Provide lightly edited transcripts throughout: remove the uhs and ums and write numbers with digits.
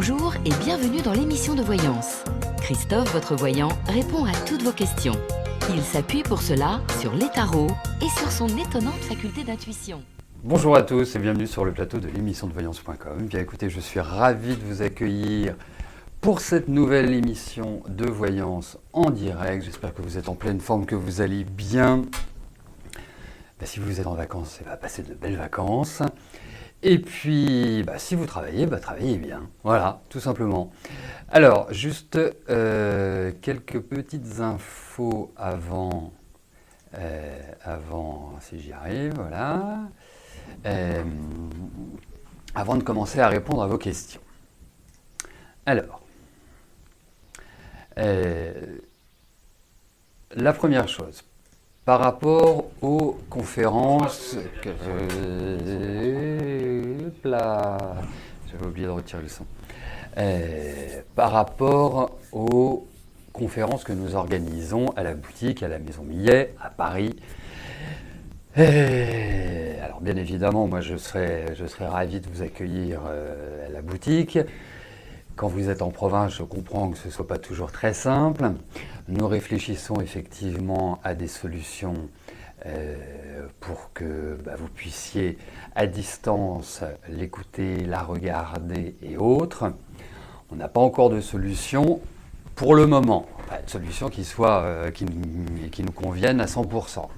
Bonjour et bienvenue dans l'émission de voyance. Christophe, votre voyant, répond à toutes vos questions. Il s'appuie pour cela sur les tarots et sur son étonnante faculté d'intuition. Bonjour à tous et bienvenue sur le plateau de l'émission de voyance.com. Bien écoutez, je suis ravi de vous accueillir pour cette nouvelle émission de voyance en direct. J'espère que vous êtes en pleine forme, que vous allez bien. Si vous êtes en vacances, passez de belles vacances. Et puis, si vous travaillez, travaillez bien. Voilà, tout simplement. Alors, juste quelques petites infos avant, si j'y arrive, voilà. Avant de commencer à répondre à vos questions. Alors, la première chose, par rapport aux conférences, j'avais oublié de retirer le son. Par rapport aux conférences que nous organisons à la boutique, à la Maison Millet, à Paris. Alors bien évidemment, moi je serais ravi de vous accueillir à la boutique. Quand vous êtes en province, je comprends que ce ne soit pas toujours très simple. Nous réfléchissons effectivement à des solutions pour que vous puissiez à distance l'écouter, la regarder et autres. On n'a pas encore de solution pour le moment, de solution qui nous convienne à 100%.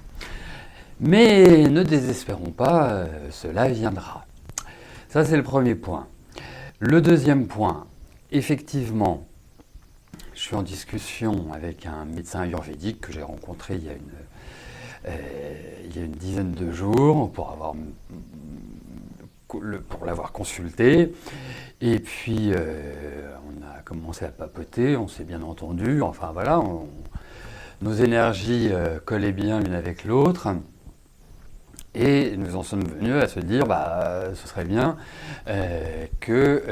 Mais ne désespérons pas, cela viendra. Ça c'est le premier point. Le deuxième point, effectivement, je suis en discussion avec un médecin ayurvédique que j'ai rencontré il y a une dizaine de jours pour l'avoir consulté. Et puis, on a commencé à papoter, on s'est bien entendu. Enfin voilà, nos énergies collaient bien l'une avec l'autre. Et nous en sommes venus à se dire, ce serait bien que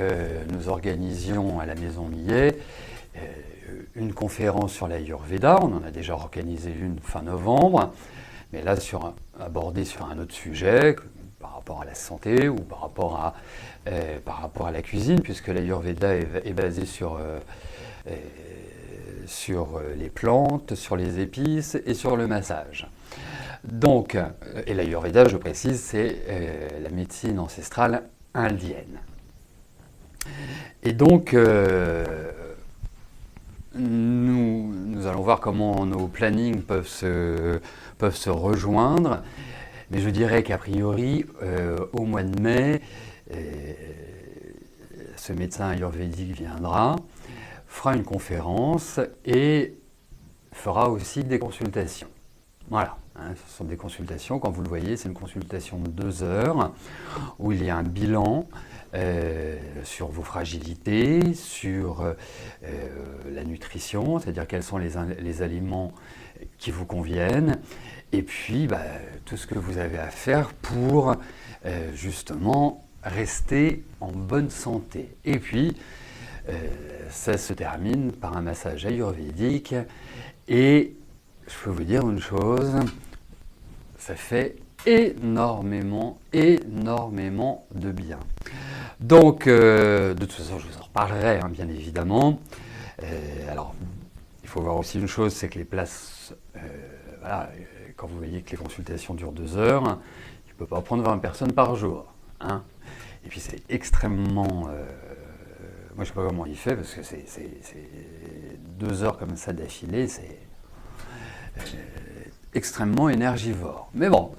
nous organisions à la Maison Millet une conférence sur l'Ayurveda. On en a déjà organisé une fin novembre, mais là abordée sur un autre sujet, par rapport à la santé ou par rapport à la cuisine, puisque l'Ayurveda est basé sur les plantes, sur les épices et sur le massage. Donc, et l'Ayurveda, je précise, c'est la médecine ancestrale indienne. Et donc, nous allons voir comment nos plannings peuvent se rejoindre. Mais je dirais qu'a priori, au mois de mai, ce médecin ayurvédique viendra, fera une conférence et fera aussi des consultations. Voilà. Ce sont des consultations, quand vous le voyez, c'est une consultation de 2 heures où il y a un bilan sur vos fragilités, sur la nutrition, c'est-à-dire quels sont les aliments qui vous conviennent, et puis tout ce que vous avez à faire pour justement rester en bonne santé. Et puis, ça se termine par un massage ayurvédique et je peux vous dire une chose, ça fait énormément de bien. Donc, de toute façon, je vous en reparlerai, bien évidemment. Alors, il faut voir aussi une chose, c'est que les places, quand vous voyez que les consultations durent 2 heures, il ne peut pas prendre 20 personnes par jour. Et puis, c'est extrêmement... moi, je ne sais pas comment il fait, parce que c'est 2 heures comme ça d'affilée, c'est... extrêmement énergivore. Mais bon,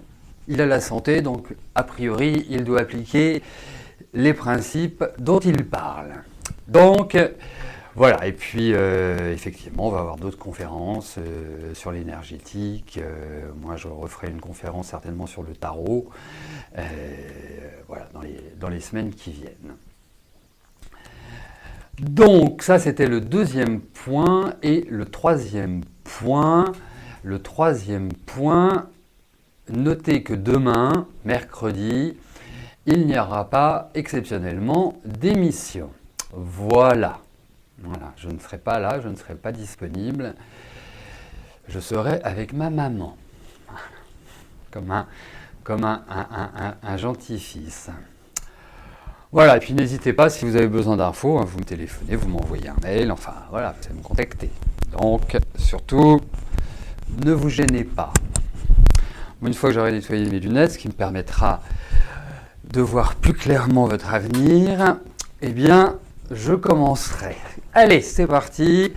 il a la santé, donc a priori, il doit appliquer les principes dont il parle. Donc, voilà. Et puis, effectivement, on va avoir d'autres conférences sur l'énergétique. Moi, je referai une conférence certainement sur le tarot. Voilà, dans les semaines qui viennent. Donc, ça, c'était le deuxième point. Et le troisième point, notez que demain, mercredi, il n'y aura pas exceptionnellement d'émission. Voilà, je ne serai pas là, je ne serai pas disponible. Je serai avec ma maman, comme un gentil fils. Voilà, et puis n'hésitez pas, si vous avez besoin d'infos, hein, vous me téléphonez, vous m'envoyez un mail, enfin voilà, vous allez me contacter. Donc, surtout, ne vous gênez pas. Une fois que j'aurai nettoyé mes lunettes, ce qui me permettra de voir plus clairement votre avenir, eh bien, je commencerai. Allez, c'est parti.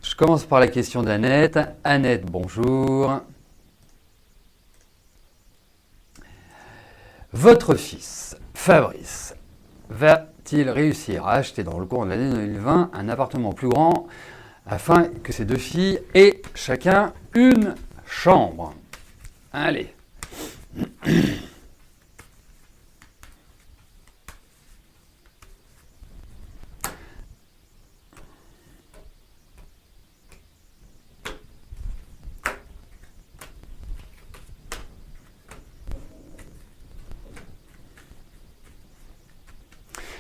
Je commence par la question d'Annette. Annette, bonjour. Votre fils, Fabrice, va-t-il réussir à acheter dans le cours de l'année 2020 un appartement plus grand afin que ses deux filles aient chacun une chambre? Allez.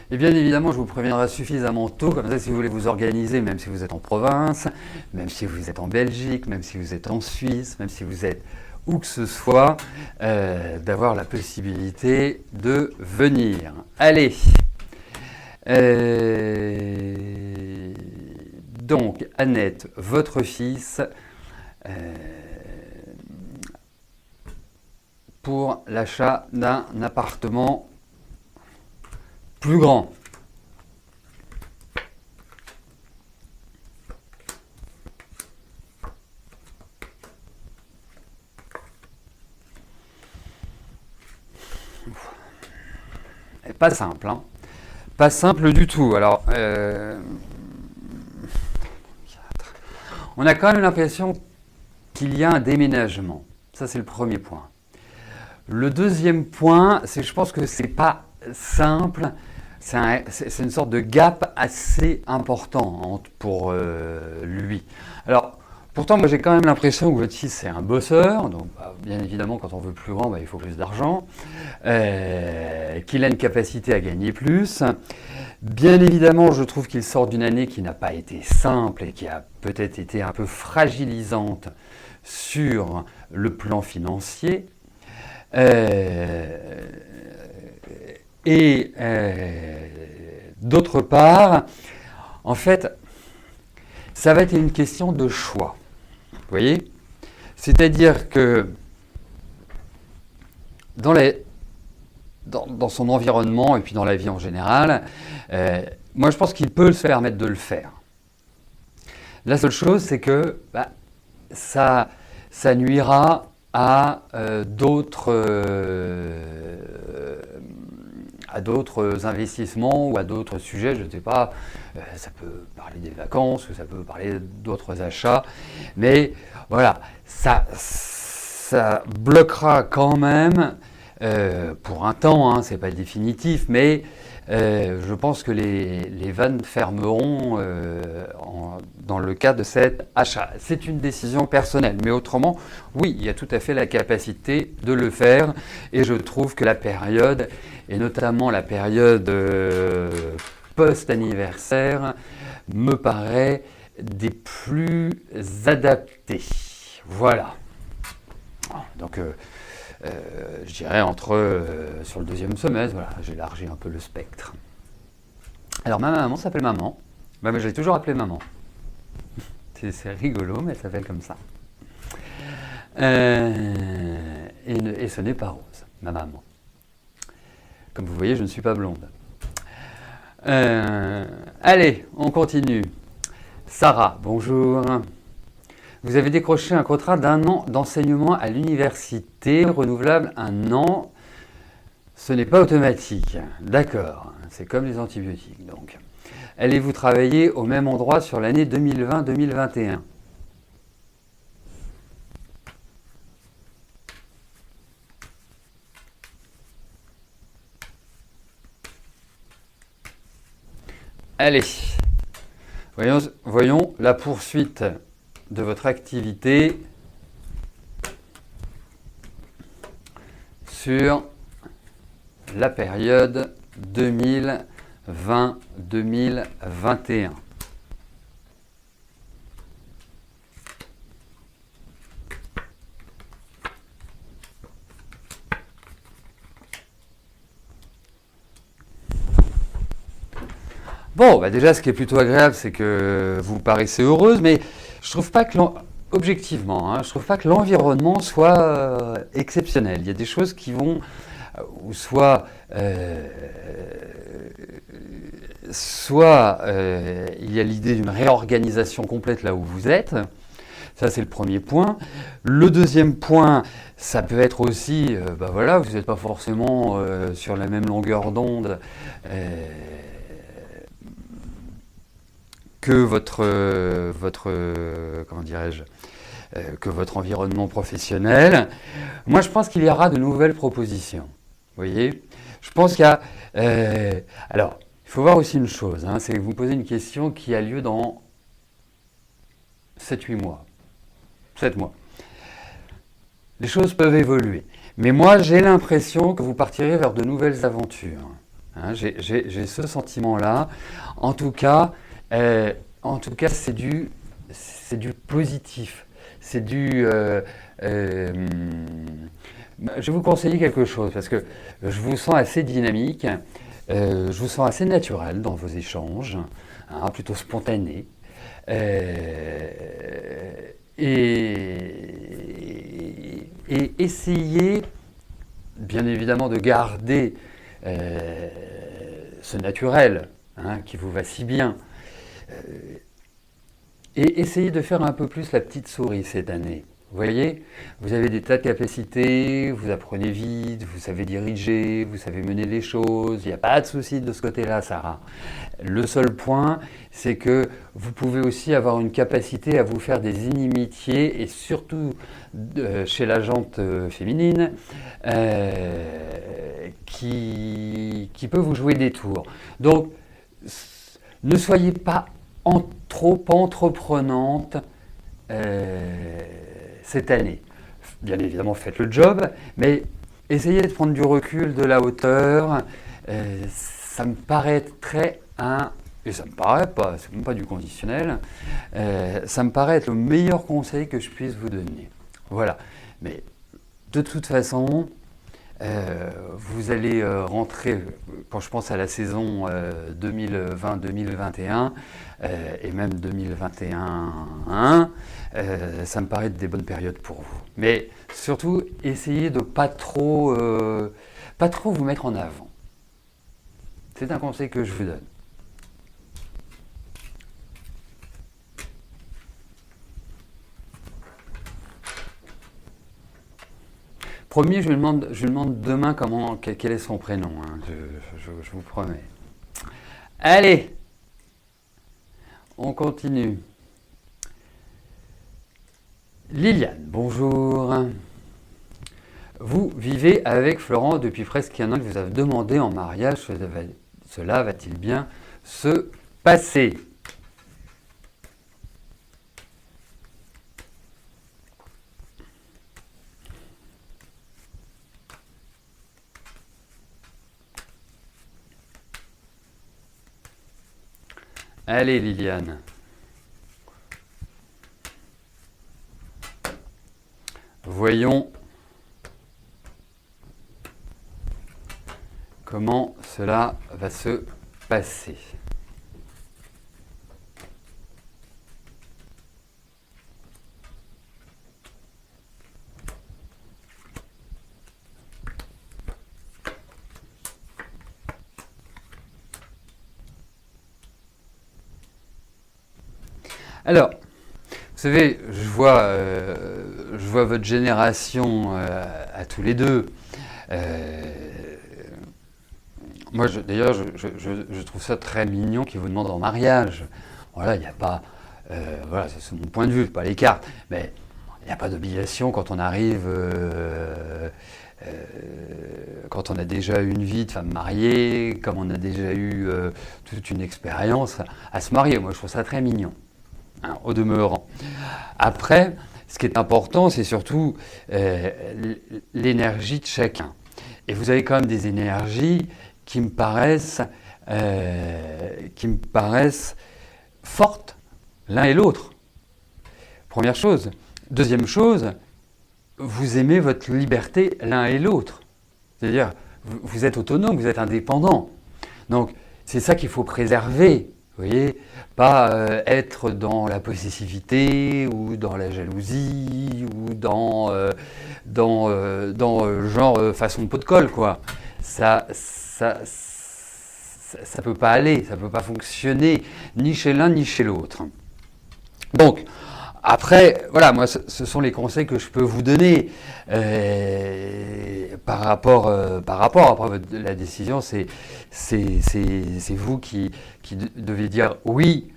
Et bien évidemment, je vous préviendrai suffisamment tôt, comme ça si vous voulez vous organiser, même si vous êtes en province, même si vous êtes en Belgique, même si vous êtes en Suisse, même si vous êtes où que ce soit, d'avoir la possibilité de venir. Allez. Donc, Annette, votre fils, pour l'achat d'un appartement plus grand. Pas simple, hein. Pas simple du tout. Alors, on a quand même l'impression qu'il y a un déménagement. Ça, c'est le premier point. Le deuxième point, c'est que je pense que c'est pas simple. C'est une sorte de gap assez important pour lui. Alors, pourtant, moi j'ai quand même l'impression que votre fils c'est un bosseur, donc bien évidemment quand on veut plus grand, il faut plus d'argent, qu'il a une capacité à gagner plus. Bien évidemment, je trouve qu'il sort d'une année qui n'a pas été simple et qui a peut-être été un peu fragilisante sur le plan financier. Et d'autre part, en fait, ça va être une question de choix. Vous voyez? C'est-à-dire que dans son environnement et puis dans la vie en général, moi je pense qu'il peut se permettre de le faire. La seule chose, c'est que ça nuira à d'autres investissements ou à d'autres sujets, je ne sais pas, ça peut parler des vacances ou ça peut parler d'autres achats, mais voilà, ça bloquera quand même pour un temps, hein, c'est pas définitif, mais je pense que les vannes fermeront dans le cas de cet achat. C'est une décision personnelle, mais autrement, oui, il y a tout à fait la capacité de le faire, et je trouve que la période, et notamment la période post-anniversaire, me paraît des plus adaptées. Voilà. Donc, je dirais sur le deuxième semestre, voilà, j'élargis un peu le spectre. Alors ma maman s'appelle Maman, mais je l'ai toujours appelée Maman. C'est rigolo, mais elle s'appelle comme ça. Et ce n'est pas Rose, ma maman. Comme vous voyez, je ne suis pas blonde. Allez, on continue. Sarah, bonjour. Vous avez décroché un contrat d'1 an d'enseignement à l'université, renouvelable 1 an. Ce n'est pas automatique. D'accord, c'est comme les antibiotiques donc. Allez-vous travailler au même endroit sur l'année 2020-2021 ? Allez, voyons la poursuite de votre activité sur la période 2020-2021. Bon, bah déjà, ce qui est plutôt agréable, c'est que vous paraissez heureuse, mais je trouve pas que objectivement, je trouve pas que l'environnement soit exceptionnel. Il y a des choses qui vont, ou soit il y a l'idée d'une réorganisation complète là où vous êtes. Ça, c'est le premier point. Le deuxième point, ça peut être aussi, voilà, vous n'êtes pas forcément sur la même longueur d'onde que comment dirais-je, que votre environnement professionnel. Moi, je pense qu'il y aura de nouvelles propositions. Vous voyez, je pense qu'il y a... alors, il faut voir aussi une chose, c'est que vous posez une question qui a lieu dans 7-8 mois. 7 mois. Les choses peuvent évoluer. Mais moi, j'ai l'impression que vous partirez vers de nouvelles aventures. J'ai ce sentiment-là. En tout cas, c'est du positif. C'est du... je vais vous conseiller quelque chose, parce que je vous sens assez dynamique, je vous sens assez naturel dans vos échanges, plutôt spontané. Et essayez, bien évidemment, de garder ce naturel qui vous va si bien. Et essayez de faire un peu plus la petite souris cette année. Vous voyez, vous avez des tas de capacités, vous apprenez vite, vous savez diriger, vous savez mener les choses, il n'y a pas de souci de ce côté-là, Sarah. Le seul point, c'est que vous pouvez aussi avoir une capacité à vous faire des inimitiés, et surtout chez la jante féminine, qui peut vous jouer des tours. Donc, ne soyez pas trop entreprenante cette année. Bien évidemment, faites le job, mais essayez de prendre du recul, de la hauteur. Ça me paraît et ça me paraît pas, c'est même pas du conditionnel, ça me paraît être le meilleur conseil que je puisse vous donner. Voilà. Mais de toute façon, vous allez rentrer, quand je pense à la saison 2020-2021 et même 2021, ça me paraît être des bonnes périodes pour vous. Mais surtout, essayez de pas trop vous mettre en avant. C'est un conseil que je vous donne. Promis, je lui demande demain quel est son prénom, je vous promets. Allez, on continue. Liliane, bonjour. Vous vivez avec Florent depuis presque un an, que vous avez demandé en mariage, cela va-t-il bien se passer ? Allez Liliane. Voyons comment cela va se passer. Alors, vous savez, je vois votre génération à tous les deux. Moi, d'ailleurs, je trouve ça très mignon qu'ils vous demandent en mariage. Voilà, il n'y a pas... voilà, c'est mon point de vue, pas les cartes. Mais il n'y a pas d'obligation quand on arrive... quand on a déjà eu une vie de femme mariée, comme on a déjà eu toute une expérience, à se marier. Moi, je trouve ça très mignon. Au demeurant. Après, ce qui est important, c'est surtout l'énergie de chacun. Et vous avez quand même des énergies qui me paraissent fortes l'un et l'autre. Première chose. Deuxième chose, vous aimez votre liberté l'un et l'autre. C'est-à-dire, vous êtes autonome, vous êtes indépendant. Donc, c'est ça qu'il faut préserver, vous voyez, pas être dans la possessivité ou dans la jalousie ou dans genre façon pot de colle, quoi. Ça peut pas aller, ça peut pas fonctionner ni chez l'un ni chez l'autre. Donc, après, voilà, moi, ce sont les conseils que je peux vous donner par rapport. Après, la décision, c'est vous qui devez dire oui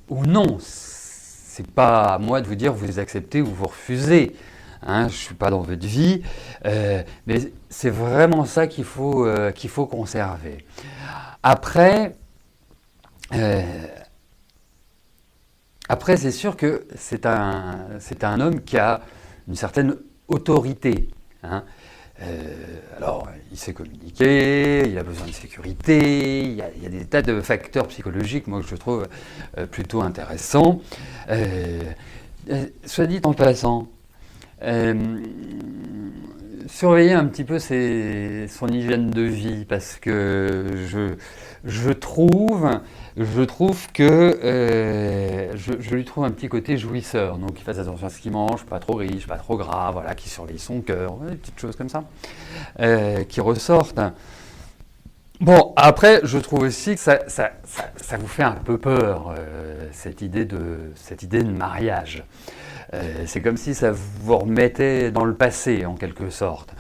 ou non. C'est pas à moi de vous dire vous acceptez ou vous refusez. Hein, je ne suis pas dans votre vie, mais c'est vraiment ça qu'il faut conserver. Après, c'est sûr que c'est un homme qui a une certaine autorité. Hein. Alors, il sait communiquer, il a besoin de sécurité, il y a des tas de facteurs psychologiques, moi, que je trouve plutôt intéressants. Soit dit en passant, surveiller un petit peu son hygiène de vie, parce que je trouve que je lui trouve un petit côté jouisseur, donc il fasse attention à ce qu'il mange, pas trop riche, pas trop gras, voilà, qui surveille son cœur, des petites choses comme ça, qui ressortent. Bon, après, je trouve aussi que ça vous fait un peu peur, cette idée de mariage. C'est comme si ça vous remettait dans le passé, en quelque sorte.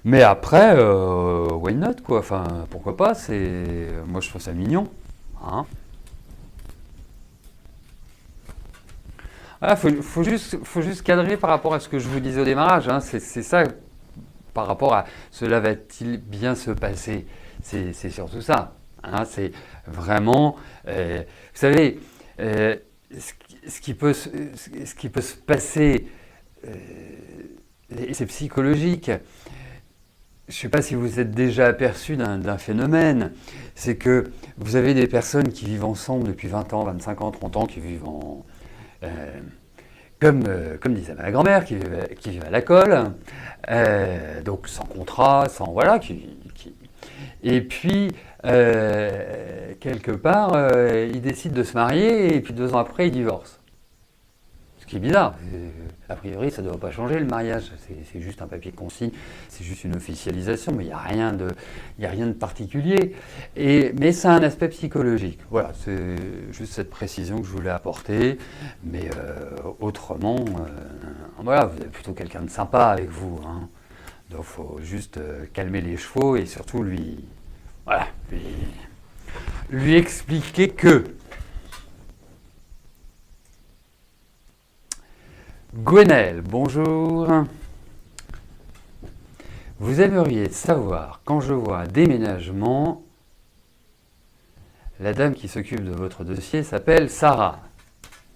Mais après, why not, quoi. Enfin, pourquoi pas, moi je trouve ça mignon. Hein. Voilà, faut juste cadrer par rapport à ce que je vous disais au démarrage. Hein. C'est ça, par rapport à cela va-t-il bien se passer. C'est surtout ça. Hein. C'est vraiment, vous savez, ce qui peut se passer, et c'est psychologique. Je ne sais pas si vous êtes déjà aperçu d'un phénomène, c'est que vous avez des personnes qui vivent ensemble depuis 20 ans, 25 ans, 30 ans, qui vivent comme disait ma grand-mère, qui vivent à la colle, donc sans contrat, sans voilà, et puis quelque part, ils décident de se marier et puis 2 ans après, ils divorcent. Ce qui est bizarre. A priori, ça ne doit pas changer le mariage. C'est juste un papier de consigne, c'est juste une officialisation, mais il n'y a rien de particulier. Mais ça a un aspect psychologique. Voilà, c'est juste cette précision que je voulais apporter. Mais autrement, voilà, vous avez plutôt quelqu'un de sympa avec vous. Hein. Donc il faut juste calmer les chevaux et surtout lui expliquer que Gwenaël, bonjour. Vous aimeriez savoir, quand je vois un déménagement, la dame qui s'occupe de votre dossier s'appelle Sarah.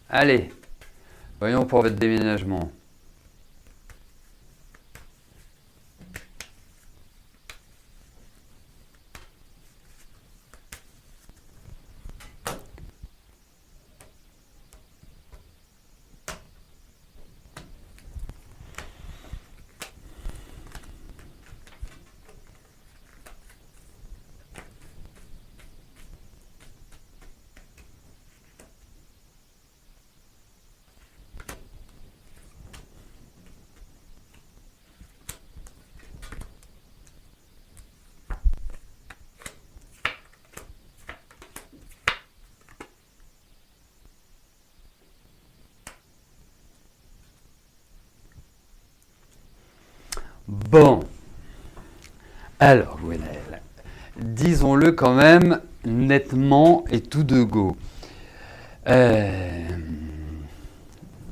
Allez, voyons pour votre déménagement. Bon, alors Gwenaël, disons-le quand même nettement et tout de go. Et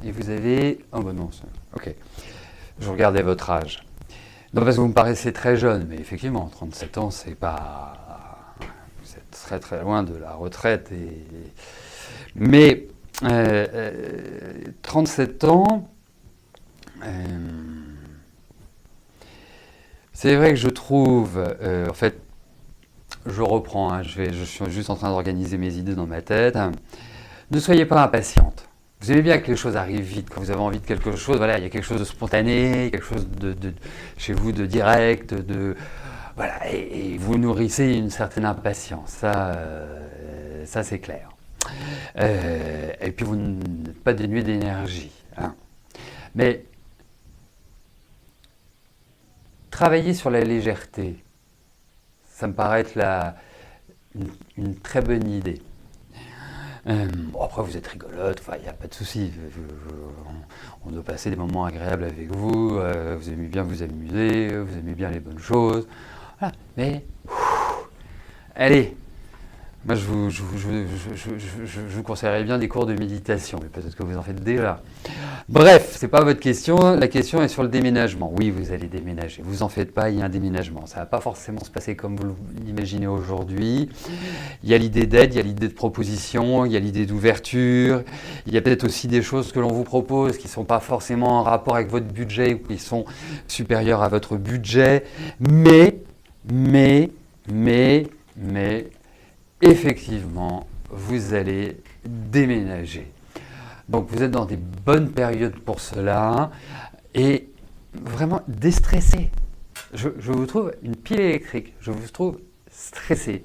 vous avez... Oh ben non, ok. Je regardais votre âge. Non, parce que vous me paraissez très jeune, mais effectivement, 37 ans, c'est pas... Vous êtes très très loin de la retraite. Mais 37 ans... C'est vrai que je trouve, en fait, je reprends, hein, je suis juste en train d'organiser mes idées dans ma tête. Ne soyez pas impatiente. Vous aimez bien que les choses arrivent vite, quand vous avez envie de quelque chose, voilà, il y a quelque chose de spontané, quelque chose de chez vous de direct, voilà, et vous nourrissez une certaine impatience, ça c'est clair. Et puis vous n'êtes pas dénué d'énergie. Hein. Mais travailler sur la légèreté, ça me paraît être une très bonne idée. Bon, après, vous êtes rigolote, il n'y a pas de souci. On doit passer des moments agréables avec vous. Vous aimez bien vous amuser, vous aimez bien les bonnes choses. Voilà. Mais, allez, moi je vous conseillerais bien des cours de méditation, mais peut-être que vous en faites déjà. Bref, c'est pas votre question. La question est sur le déménagement. Oui, vous allez déménager. Vous en faites pas, il y a un déménagement. Ça va pas forcément se passer comme vous l'imaginez aujourd'hui. Il y a l'idée d'aide, il y a l'idée de proposition, il y a l'idée d'ouverture. Il y a peut-être aussi des choses que l'on vous propose qui sont pas forcément en rapport avec votre budget ou qui sont supérieures à votre budget. Mais, effectivement, vous allez déménager. Donc vous êtes dans des bonnes périodes pour cela et vraiment déstressé. Je vous trouve une pile électrique, je vous trouve stressé,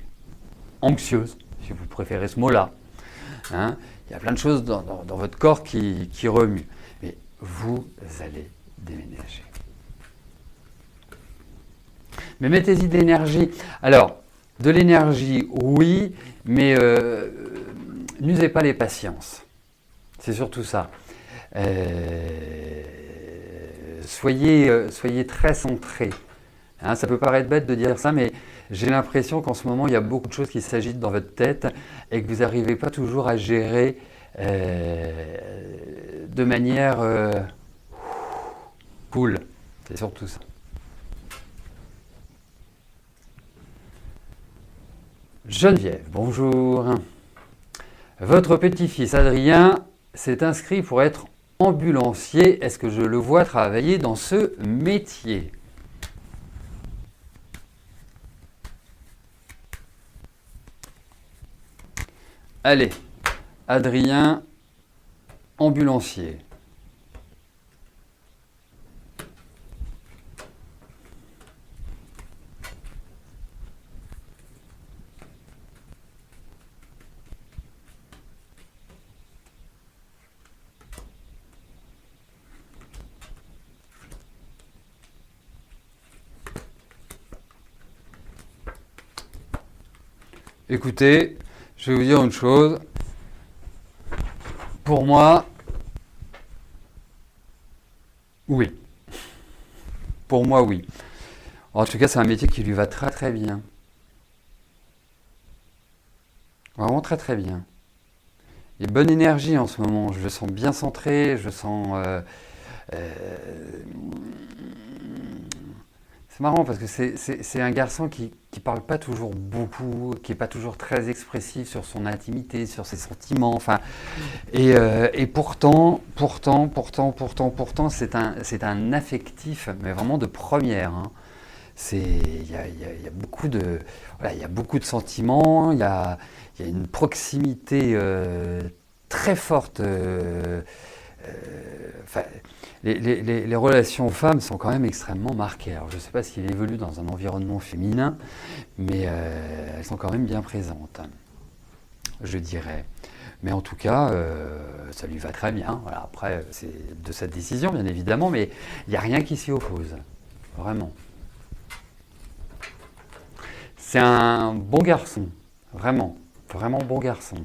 anxieuse, si vous préférez ce mot-là. Hein, il y a plein de choses dans votre corps qui remuent. Mais vous allez déménager. Mais mettez-y de l'énergie. Alors, de l'énergie, oui, mais n'usez pas les patiences. C'est surtout ça. Soyez très centré. Hein, ça peut paraître bête de dire ça, mais j'ai l'impression qu'en ce moment, il y a beaucoup de choses qui s'agitent dans votre tête et que vous n'arrivez pas toujours à gérer de manière cool. C'est surtout ça. Geneviève, bonjour. Votre petit-fils Adrien s'est inscrit pour être ambulancier. Est-ce que je le vois travailler dans ce métier? Allez, Adrien, ambulancier. Écoutez, je vais vous dire une chose. Pour moi, oui. Pour moi, oui. En tout cas, c'est un métier qui lui va très très bien. Vraiment très très bien. Il y a bonne énergie en ce moment. Je le sens bien centré. Je sens... C'est marrant parce que c'est un garçon qui parle pas toujours beaucoup, qui est pas toujours très expressif sur son intimité, sur ses sentiments, enfin, et pourtant, c'est un affectif, mais vraiment de première. Hein. Il y a beaucoup de, voilà, il y a beaucoup de sentiments, il y a une proximité très forte. Enfin, les relations femmes sont quand même extrêmement marquées. Alors, je ne sais pas s'il évolue dans un environnement féminin, mais elles sont quand même bien présentes, je dirais. Mais en tout cas, ça lui va très bien. Voilà, après, c'est de sa décision, bien évidemment, mais il n'y a rien qui s'y oppose. Vraiment. C'est un bon garçon. Vraiment. Vraiment bon garçon.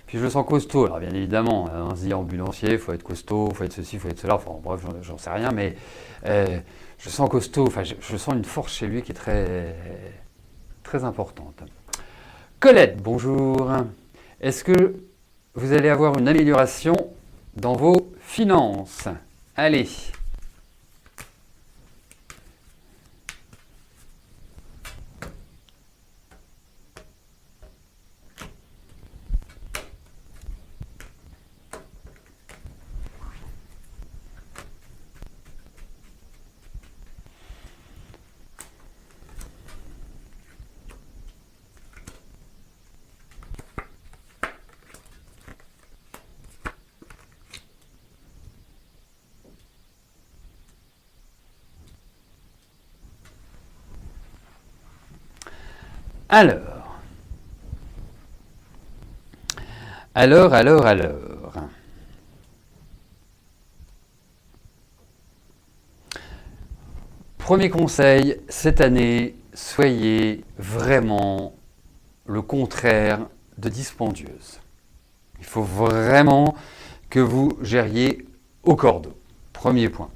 Puis je le sens costaud, alors bien évidemment, on se dit ambulancier, il faut être costaud, il faut être ceci, il faut être cela, enfin bref, j'en sais rien, mais je sens costaud, enfin je sens une force chez lui qui est très, très importante. Colette, bonjour. Est-ce que vous allez avoir une amélioration dans vos finances? Allez. Alors. Premier conseil, cette année, soyez vraiment le contraire de dispendieuse. Il faut vraiment que vous gériez au cordeau. Premier point.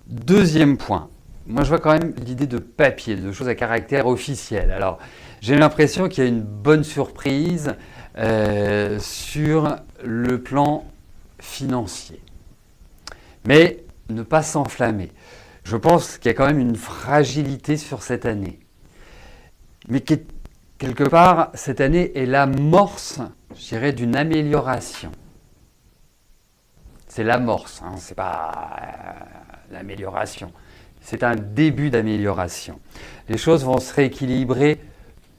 Deuxième point, moi je vois quand même l'idée de papier, de choses à caractère officiel. Alors, j'ai l'impression qu'il y a une bonne surprise sur le plan financier. Mais ne pas s'enflammer. Je pense qu'il y a quand même une fragilité sur cette année. Mais quelque part, cette année est l'amorce, je dirais, d'une amélioration. C'est l'amorce, hein, c'est pas l'amélioration. C'est un début d'amélioration. Les choses vont se rééquilibrer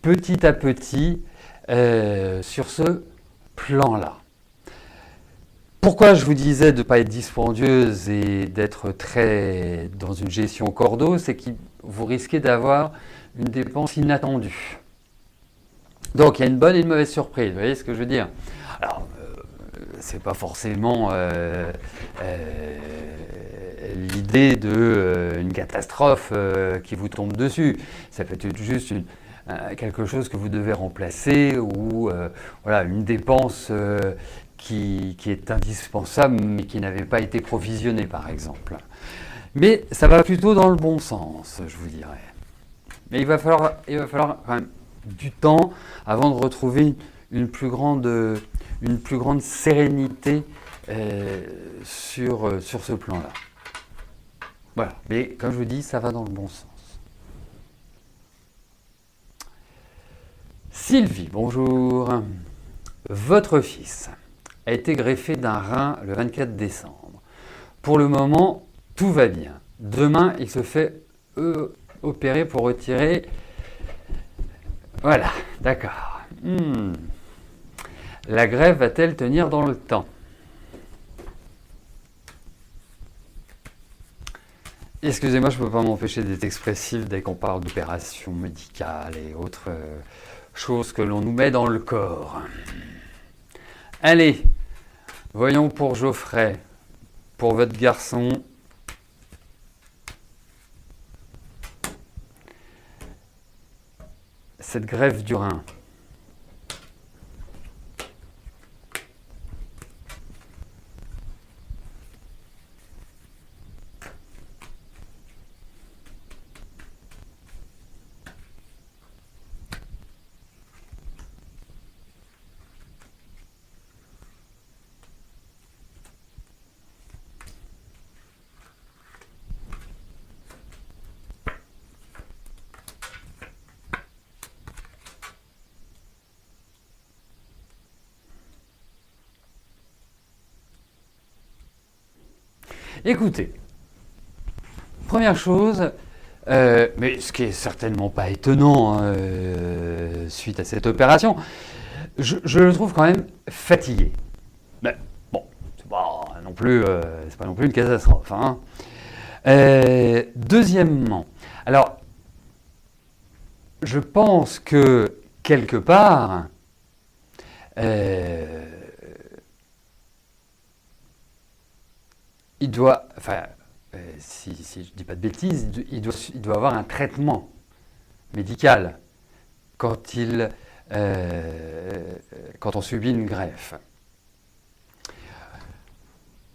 petit à petit sur ce plan-là. Pourquoi je vous disais de ne pas être dispendieuse et d'être très dans une gestion au cordeau, c'est que vous risquez d'avoir une dépense inattendue. Donc il y a une bonne et une mauvaise surprise, vous voyez ce que je veux dire? Alors, c'est pas forcément l'idée d'une catastrophe qui vous tombe dessus. Ça peut être juste quelque chose que vous devez remplacer ou voilà, une dépense qui est indispensable mais qui n'avait pas été provisionnée par exemple. Mais ça va plutôt dans le bon sens, je vous dirais. Mais il va falloir quand même du temps avant de retrouver une plus grande sérénité sur ce plan-là. Voilà, mais comme je vous dis, ça va dans le bon sens. Sylvie, bonjour. Votre fils a été greffé d'un rein le 24 décembre. Pour le moment, tout va bien. Demain, il se fait opérer pour retirer... Voilà, d'accord. La greffe va-t-elle tenir dans le temps? Excusez-moi, je ne peux pas m'empêcher d'être expressif dès qu'on parle d'opérations médicales et autres choses que l'on nous met dans le corps. Allez, voyons pour Geoffrey, pour votre garçon. Cette greffe du rein. Écoutez, première chose, mais ce qui est certainement pas étonnant suite à cette opération, je le trouve quand même fatigué. Mais bon, c'est pas non plus une catastrophe. Hein. Deuxièmement, alors, je pense que quelque part, il doit, enfin, si je ne dis pas de bêtises, il doit avoir un traitement médical quand on subit une greffe.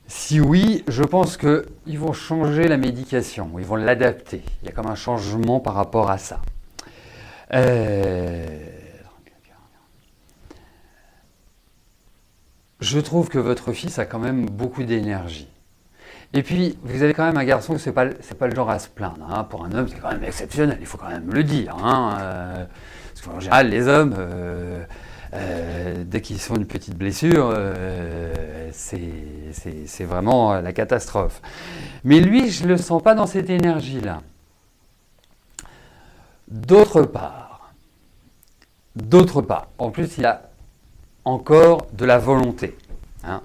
Si oui, je pense qu'ils vont changer la médication, ils vont l'adapter. Il y a comme un changement par rapport à ça. Je trouve que votre fils a quand même beaucoup d'énergie. Et puis, vous avez quand même un garçon, c'est pas le genre à se plaindre. Hein. Pour un homme, c'est quand même exceptionnel, il faut quand même le dire. Hein. Parce qu'en général, les hommes, dès qu'ils font une petite blessure, c'est vraiment la catastrophe. Mais lui, je ne le sens pas dans cette énergie-là. D'autre part, en plus, il a encore de la volonté. Hein.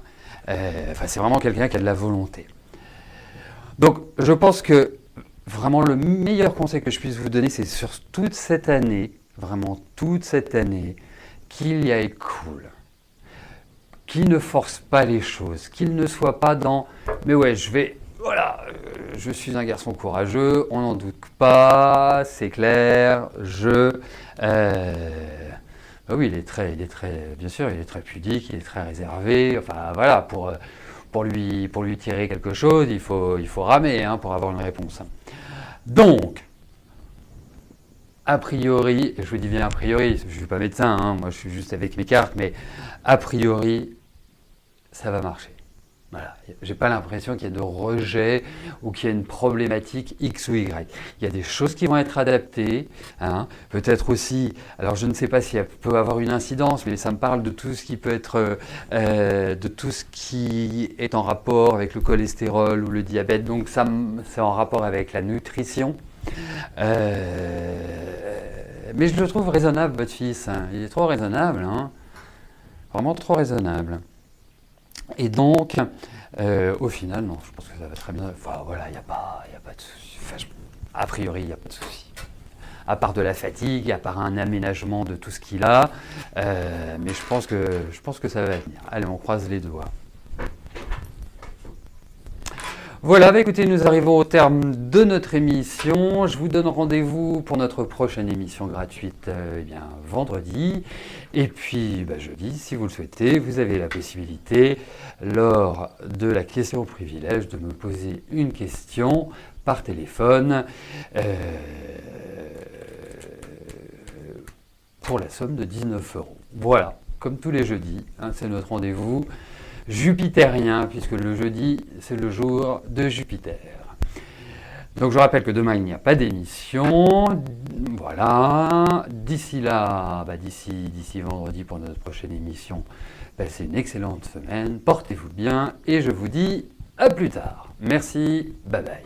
C'est vraiment quelqu'un qui a de la volonté. Donc, je pense que vraiment le meilleur conseil que je puisse vous donner, c'est sur toute cette année, vraiment toute cette année, qu'il y aille cool, qu'il ne force pas les choses, qu'il ne soit pas dans « mais ouais, voilà, je suis un garçon courageux, on n'en doute pas, c'est clair, oui, bien sûr, il est très pudique, il est très réservé, enfin voilà, pour lui tirer quelque chose, il faut ramer pour avoir une réponse. Donc, a priori, et je vous dis bien a priori, je ne suis pas médecin, moi je suis juste avec mes cartes, mais a priori, ça va marcher. Voilà. J'ai pas l'impression qu'il y ait de rejet ou qu'il y ait une problématique X ou Y. Il y a des choses qui vont être adaptées, peut-être aussi, alors je ne sais pas si elle peut avoir une incidence, mais ça me parle de tout ce qui peut être, de tout ce qui est en rapport avec le cholestérol ou le diabète, donc c'est en rapport avec la nutrition. Mais je le trouve raisonnable, votre fils, il est trop raisonnable, vraiment trop raisonnable. Et donc, au final, non, je pense que ça va très bien. Enfin, voilà, il n'y a pas de souci. Enfin, a priori, il n'y a pas de souci. À part de la fatigue, à part un aménagement de tout ce qu'il a. Mais je pense que ça va venir. Allez, on croise les doigts. Voilà, écoutez, nous arrivons au terme de notre émission. Je vous donne rendez-vous pour notre prochaine émission gratuite vendredi. Et puis jeudi, si vous le souhaitez, vous avez la possibilité, lors de la question au privilège, de me poser une question par téléphone pour la somme de 19 €. Voilà, comme tous les jeudis, c'est notre rendez-vous jupitérien, puisque le jeudi, c'est le jour de Jupiter. Donc je rappelle que demain, il n'y a pas d'émission. Voilà. D'ici là, d'ici vendredi pour notre prochaine émission, passez une excellente semaine. Portez-vous bien et je vous dis à plus tard. Merci. Bye bye.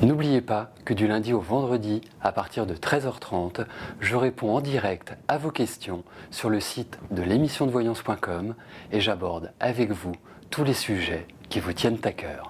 N'oubliez pas que du lundi au vendredi, à partir de 13h30, je réponds en direct à vos questions sur le site de l'émissiondevoyance.com et j'aborde avec vous tous les sujets qui vous tiennent à cœur.